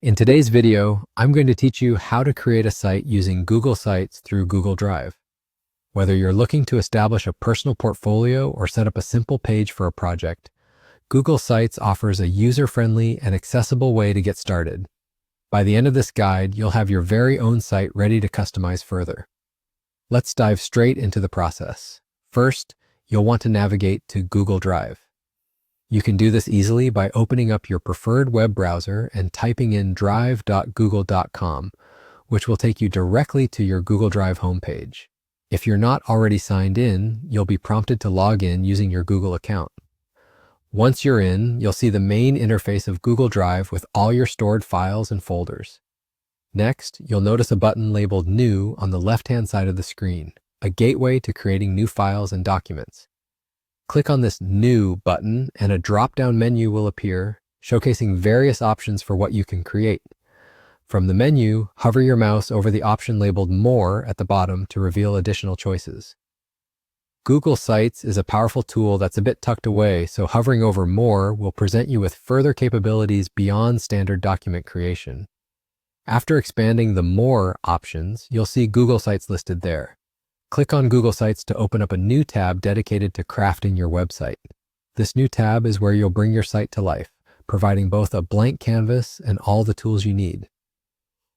In today's video, I'm going to teach you how to create a site using Google Sites through Google Drive. Whether you're looking to establish a personal portfolio or set up a simple page for a project, Google Sites offers a user-friendly and accessible way to get started. By the end of this guide, you'll have your very own site ready to customize further. Let's dive straight into the process. First, you'll want to navigate to Google Drive. You can do this easily by opening up your preferred web browser and typing in drive.google.com, which will take you directly to your Google Drive homepage. If you're not already signed in, you'll be prompted to log in using your Google account. Once you're in, you'll see the main interface of Google Drive with all your stored files and folders. Next, you'll notice a button labeled New on the left-hand side of the screen, a gateway to creating new files and documents. Click on this New button and a drop-down menu will appear, showcasing various options for what you can create. From the menu, hover your mouse over the option labeled More at the bottom to reveal additional choices. Google Sites is a powerful tool that's a bit tucked away, so hovering over More will present you with further capabilities beyond standard document creation. After expanding the More options, you'll see Google Sites listed there. Click on Google Sites to open up a new tab dedicated to crafting your website. This new tab is where you'll bring your site to life, providing both a blank canvas and all the tools you need.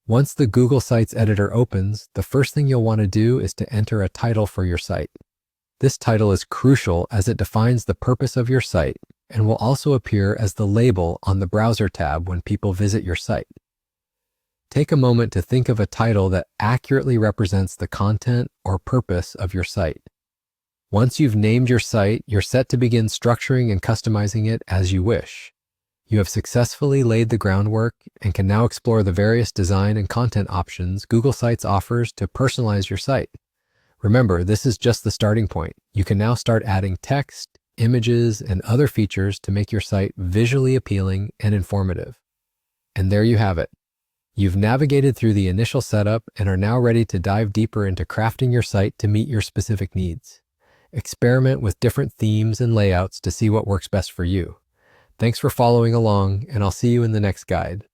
Once the Google Sites editor opens, the first thing you'll want to do is to enter a title for your site. This title is crucial as it defines the purpose of your site and will also appear as the label on the browser tab when people visit your site. Take a moment to think of a title that accurately represents the content or purpose of your site. Once you've named your site, you're set to begin structuring and customizing it as you wish. You have successfully laid the groundwork and can now explore the various design and content options Google Sites offers to personalize your site. Remember, this is just the starting point. You can now start adding text, images, and other features to make your site visually appealing and informative. And there you have it. You've navigated through the initial setup and are now ready to dive deeper into crafting your site to meet your specific needs. Experiment with different themes and layouts to see what works best for you. Thanks for following along, and I'll see you in the next guide.